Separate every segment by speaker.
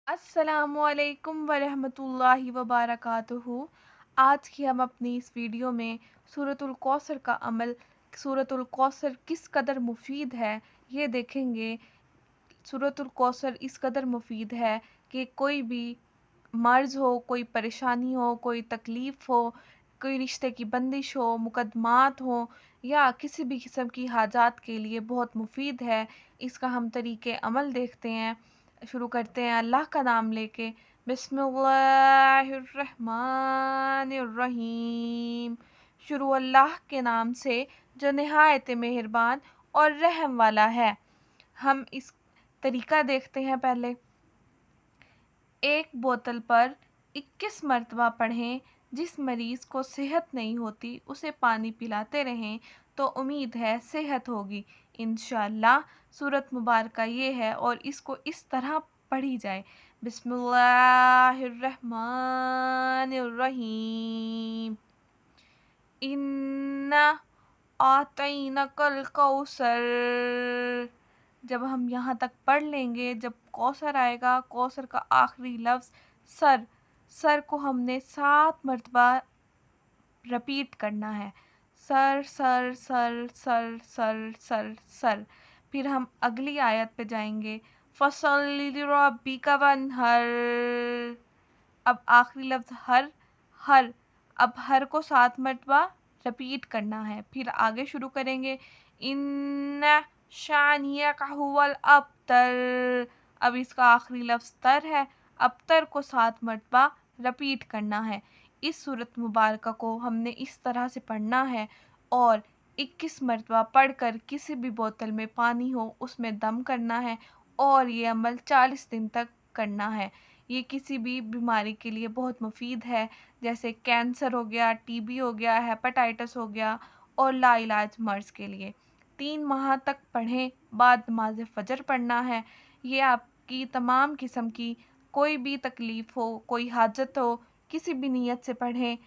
Speaker 1: अस्सलाम वालेकुम वरहमतुल्लाहि वबरकातुहू। आज की हम अपनी इस वीडियो में सूरतुल कौसर का अमल, सूरतुल कौसर किस कदर मुफीद है, ये देखेंगे। सूरतुल कौसर इस कदर मुफीद है कि कोई भी मर्ज़ हो, कोई परेशानी हो, कोई तकलीफ़ हो, कोई रिश्ते की बंदिश हो, मुकदमात हो या किसी भी किस्म की हाजात के लिए बहुत मुफीद है। इसका हम तरीक़े अमल देखते हैं। शुरू करते हैं अल्लाह का नाम लेके। बिस्मिल्लाहिर्रहमानिर्रहीम। शुरू अल्लाह के नाम से जो निहायत मेहरबान और रहम वाला है। हम इस तरीका देखते हैं। पहले एक बोतल पर 21 मरतबा पढ़ें। जिस मरीज़ को सेहत नहीं होती उसे पानी पिलाते रहें तो उम्मीद है सेहत होगी इंशाअल्लाह। सूरत मुबारका ये है और इसको इस तरह पढ़ी जाए। बिस्मिल्लाहिर्रहमानिर्रहीम। इन्ना आतैनकल कौसर। जब हम यहाँ तक पढ़ लेंगे, जब कौसर आएगा, कौसर का आखिरी लफ्ज़ सर, सर को हमने 7 मरतबा रिपीट करना है। Sir sir sir sir sir sir sir. फिर हम अगली आयत पे जाएंगे। फसल्लि लिरब्बिका वन्हर। अब आखिरी लफ्ज़ हर, हर। अब हर को 7 मरतबा रिपीट करना है। फिर आगे शुरू करेंगे। इन्ना शानियका हुवल अबतर। अब इसका आखिरी लफ्ज़ तर है। अबतर को 7 मरतबा रिपीट करना है। इस सूरत मुबारका को हमने इस तरह से पढ़ना है और 21 मरतबा पढ़कर किसी भी बोतल में पानी हो उसमें दम करना है और ये अमल 40 दिन तक करना है। ये किसी भी बीमारी के लिए बहुत मुफीद है, जैसे कैंसर हो गया, टीबी हो गया, हेपेटाइटिस हो गया और लाइलाज मर्ज़ के लिए। 3 माह तक पढ़ें, बाद नमाज फ़जर पढ़ना है। ये आपकी तमाम किस्म की कोई भी तकलीफ़ हो, कोई हाजत हो, किसी भी नीयत से पढ़ें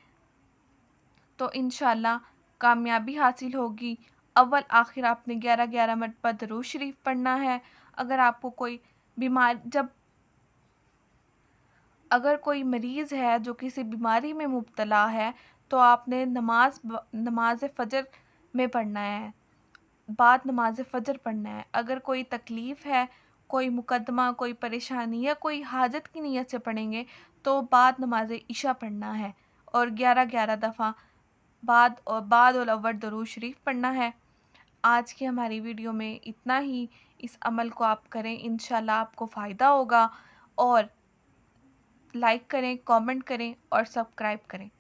Speaker 1: तो इंशाअल्लाह कामयाबी हासिल होगी। अव्वल आखिर आपने 11-11 मरतबा दरूद शरीफ पढ़ना है। अगर आपको कोई अगर कोई मरीज़ है जो किसी बीमारी में मुब्तला है तो आपने नमाज फ़जर में पढ़ना है, बाद नमाज फ़जर पढ़ना है। अगर कोई तकलीफ़ है, कोई मुकदमा, कोई परेशानी या कोई हाजत की नीयत से पढ़ेंगे तो बाद नमाज इशा पढ़ना है और 11-11 दफ़ा बाद और अव्वल दरूद शरीफ पढ़ना है। आज की हमारी वीडियो में इतना ही। इस अमल को आप करें, इंशाल्लाह आपको फ़ायदा होगा। और लाइक करें, कमेंट करें और सब्सक्राइब करें।